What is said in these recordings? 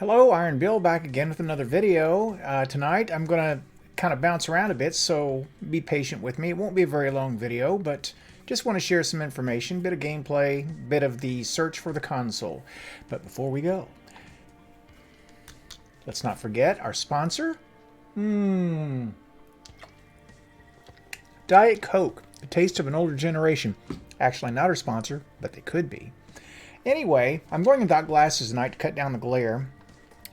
Hello, Iron Bill, back again with another video. Tonight I'm going to kind of bounce around a bit, so be patient with me. It won't be a very long video, but just want to share some information, bit of gameplay, bit of the search for the console. But before we go, let's not forget our sponsor. Diet Coke, the taste of an older generation. Actually, not our sponsor, but they could be. Anyway, I'm going without glasses tonight to cut down the glare.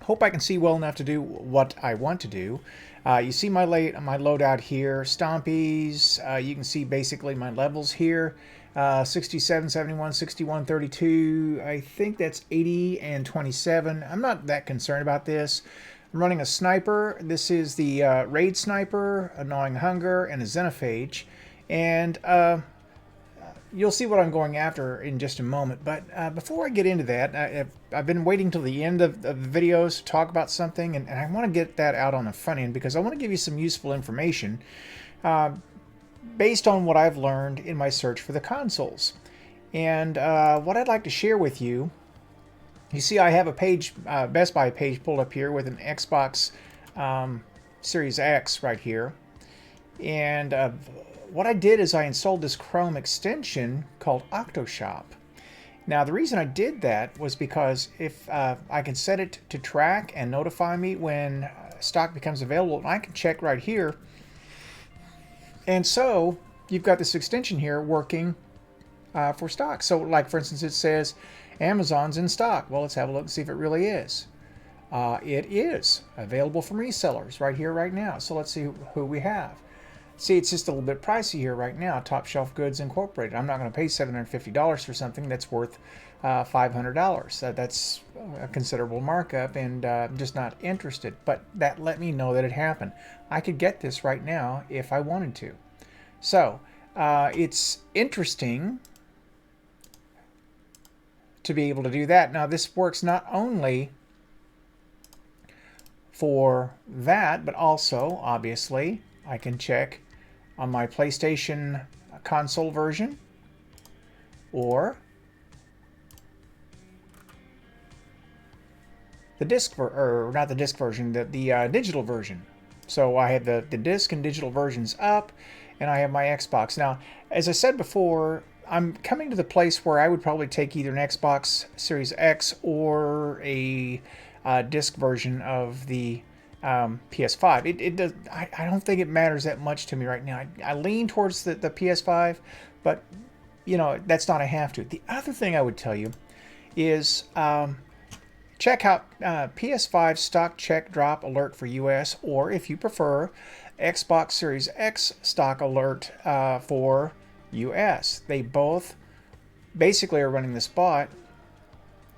Hope I can see well enough to do what I want to do. You see my loadout here, Stompies. You can see basically my levels here. 67, 71, 61, 32. I think that's 80 and 27. I'm not that concerned about this. I'm running a sniper. This is the raid sniper, a gnawing hunger, and a Xenophage. And you'll see what I'm going after in just a moment. But before I get into that, I've been waiting till the end of the videos to talk about something, and I want to get that out on the front end because I want to give you some useful information based on what I've learned in my search for the consoles. And what I'd like to share with you, you see I have a page, Best Buy page pulled up here with an Xbox Series X right here. And what I did is I installed this Chrome extension called Octoshop. Now the reason I did that was because if I can set it to track and notify me when stock becomes available, and I can check right here. And so you've got this extension here working for stock. So like for instance it says Amazon's in stock. Well, let's have a look and see if it really is. It is available from resellers right here right now. So let's see who we have. See, it's just a little bit pricey here right now. Top Shelf Goods Incorporated. I'm not going to pay $750 for something that's worth $500. That's a considerable markup, and I'm just not interested. But that let me know that it happened. I could get this right now if I wanted to. So it's interesting to be able to do that. Now, this works not only for that, but also, obviously, I can check on my PlayStation console version or the disc, or not the disc version, the digital version. So I have the disc and digital versions up, and I have my Xbox. Now, as I said before, I'm coming to the place where I would probably take either an Xbox Series X or a disc version of the PS5. It does. I don't think it matters that much to me right now. I lean towards the PS5, but you know that's not a have to. The other thing I would tell you is check out PS5 stock check drop alert for US, or if you prefer, Xbox Series X stock alert for US. They both basically are running this bot.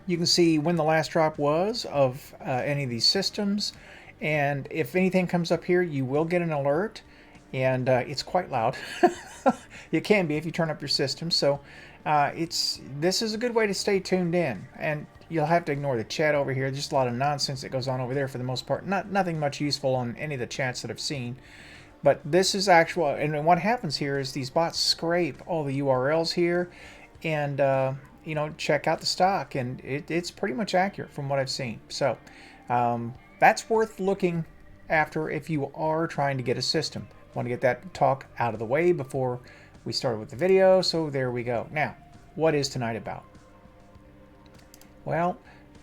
You can see when the last drop was of any of these systems. And if anything comes up here, you will get an alert, and it's quite loud. It can be if you turn up your system. So this is a good way to stay tuned in, and you'll have to ignore the chat over here. There's just a lot of nonsense that goes on over there for the most part. Nothing much useful on any of the chats that I've seen. But this is actual, and what happens here is these bots scrape all the URLs here, and you know, check out the stock, and it's pretty much accurate from what I've seen. So. That's worth looking after if you are trying to get a system. Want to get that talk out of the way before we start with the video, so there we go. Now, what is tonight about? Well,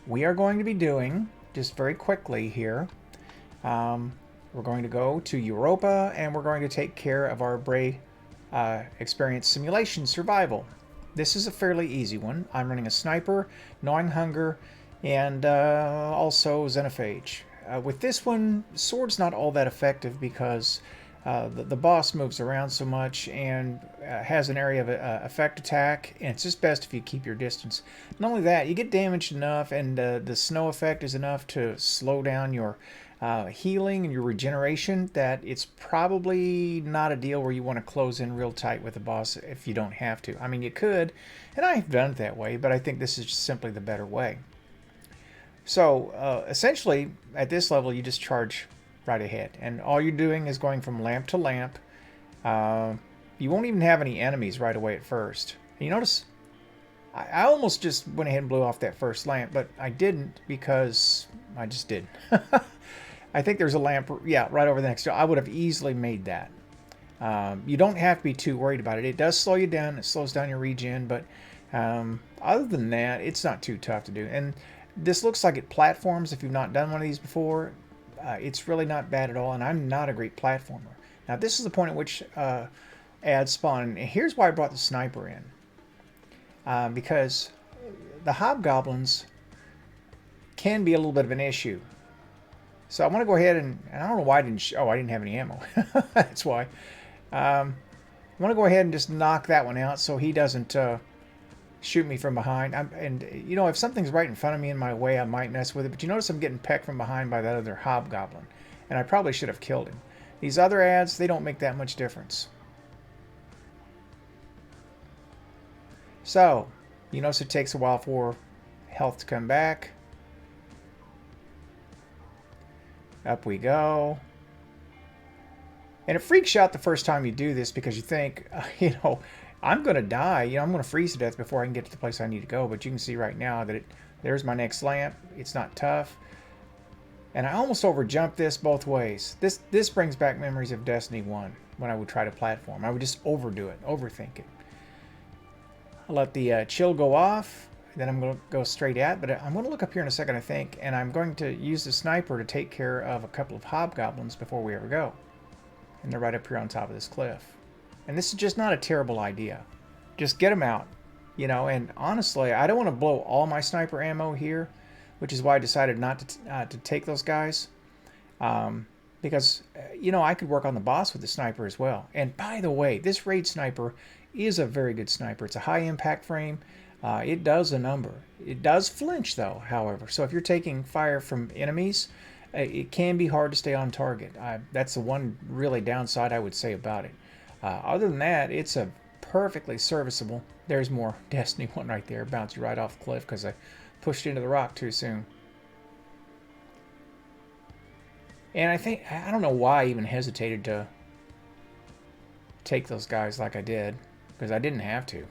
we are going to be doing, just very quickly here, we're going to go to Europa, and we're going to take care of our Braytech Simulation Survival. This is a fairly easy one. I'm running a sniper, gnawing hunger, and also Xenophage. With this one, sword's not all that effective because the boss moves around so much and has an area of effect attack, and it's just best if you keep your distance. Not only that, you get damaged enough, and the snow effect is enough to slow down your healing and your regeneration, that it's probably not a deal where you want to close in real tight with the boss if you don't have to. I mean, you could, and I've done it that way, but I think this is just simply the better way. So essentially, at this level, you just charge right ahead, and all you're doing is going from lamp to lamp. You won't even have any enemies right away at first. And you notice I almost just went ahead and blew off that first lamp, but I didn't because I just did. I think there's a lamp, yeah, right over the next door. I would have easily made that. You don't have to be too worried about it. It does slow you down. It slows down your regen, but other than that, it's not too tough to do. And this looks like it platforms if you've not done one of these before. It's really not bad at all, and I'm not a great platformer. Now, this is the point at which ads spawn, and here's why I brought the sniper in. Because the hobgoblins can be a little bit of an issue. So I want to go ahead and I don't know why I didn't I didn't have any ammo. That's why. I want to go ahead and just knock that one out so he doesn't shoot me from behind. And you know, if something's right in front of me in my way, I might mess with it. But you notice I'm getting pecked from behind by that other hobgoblin. And I probably should have killed him. These other ads, they don't make that much difference. So, you notice it takes a while for health to come back. Up we go. And it freaks you out the first time you do this because you think, you know, I'm going to die. You know, I'm going to freeze to death before I can get to the place I need to go. But you can see right now that there's my next lamp. It's not tough. And I almost overjumped this both ways. This brings back memories of Destiny 1 when I would try to platform. I would just overdo it, overthink it. I'll let the chill go off. Then I'm going to go straight at, but I'm going to look up here in a second, I think, and I'm going to use the sniper to take care of a couple of hobgoblins before we ever go. And they're right up here on top of this cliff. And this is just not a terrible idea. Just get them out, you know, and honestly, I don't want to blow all my sniper ammo here, which is why I decided not to take those guys. Because, you know, I could work on the boss with the sniper as well. And by the way, this raid sniper is a very good sniper. It's a high impact frame. It does a number. It does flinch, though, however. So if you're taking fire from enemies, it can be hard to stay on target. That's the one really downside I would say about it. Other than that, it's a perfectly serviceable. There's more Destiny 1 right there. Bounced you right off the cliff because I pushed into the rock too soon. And I don't know why I even hesitated to take those guys like I did, because I didn't have to.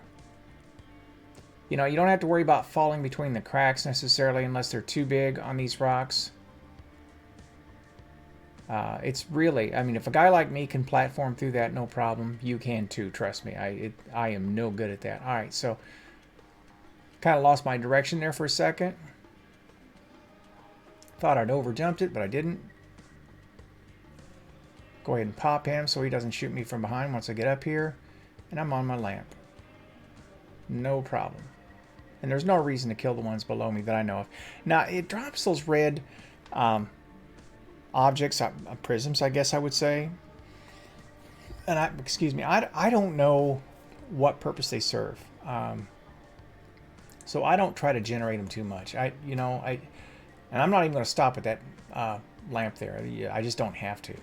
You know, you don't have to worry about falling between the cracks necessarily unless they're too big on these rocks. It's really, I mean, if a guy like me can platform through that, no problem. You can too, trust me. I am no good at that. All right, so kind of lost my direction there for a second. Thought I'd overjumped it, but I didn't. Go ahead and pop him so he doesn't shoot me from behind once I get up here. And I'm on my lamp. No problem. And there's no reason to kill the ones below me that I know of. Now, it drops those red objects, prisms, I guess I would say. And excuse me, I don't know what purpose they serve. So I don't try to generate them too much. And I'm not even going to stop at that lamp there. I just don't have to.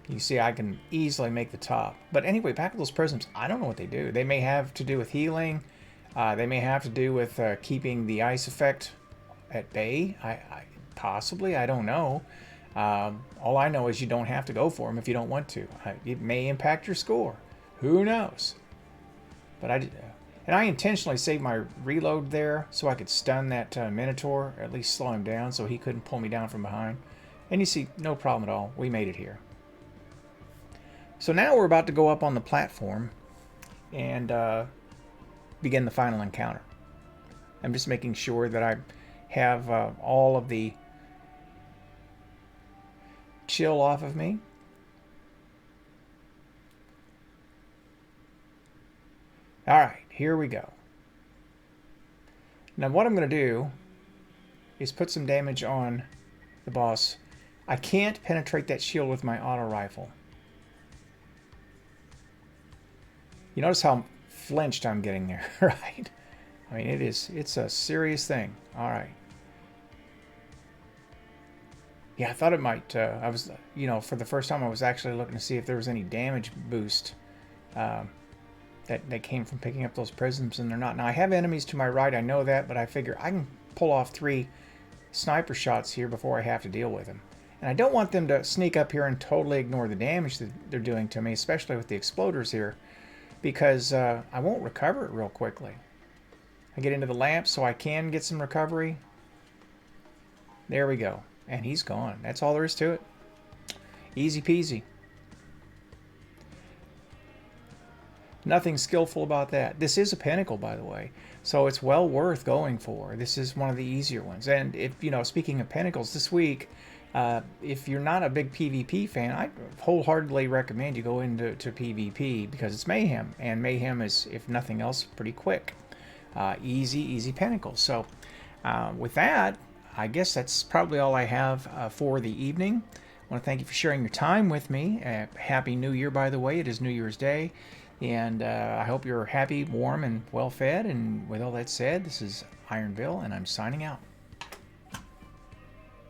You see, I can easily make the top. But anyway, back to those prisms, I don't know what they do. They may have to do with healing. They may have to do with keeping the ice effect at bay. Possibly, I don't know. All I know is you don't have to go for them if you don't want to. It may impact your score. Who knows? But I intentionally saved my reload there so I could stun that Minotaur, or at least slow him down so he couldn't pull me down from behind. And you see, no problem at all. We made it here. So now we're about to go up on the platform and begin the final encounter. I'm just making sure that I have all of the chill off of me. All right, here we go. Now what I'm going to do is put some damage on the boss. I can't penetrate that shield with my auto rifle. You notice how flinched I'm getting there, right? I mean, it's a serious thing. All right. Yeah, I thought it might, I was, you know, for the first time I was actually looking to see if there was any damage boost that came from picking up those prisms, and they're not. Now, I have enemies to my right, I know that, but I figure I can pull off 3 sniper shots here before I have to deal with them. And I don't want them to sneak up here and totally ignore the damage that they're doing to me, especially with the exploders here, because I won't recover it real quickly. I get into the lamp so I can get some recovery. There we go. And he's gone. That's all there is to it. Easy peasy. Nothing skillful about that. This is a pinnacle, by the way, so it's well worth going for. This is one of the easier ones. And if you know, speaking of pinnacles, this week, if you're not a big PvP fan, I wholeheartedly recommend you go into PvP because it's Mayhem, and Mayhem is, if nothing else, pretty quick. Easy pinnacle. So with that, I guess that's probably all I have for the evening. I want to thank you for sharing your time with me. Happy New Year, by the way. It is New Year's Day. And I hope you're happy, warm, and well fed. And with all that said, this is Ironville, and I'm signing out.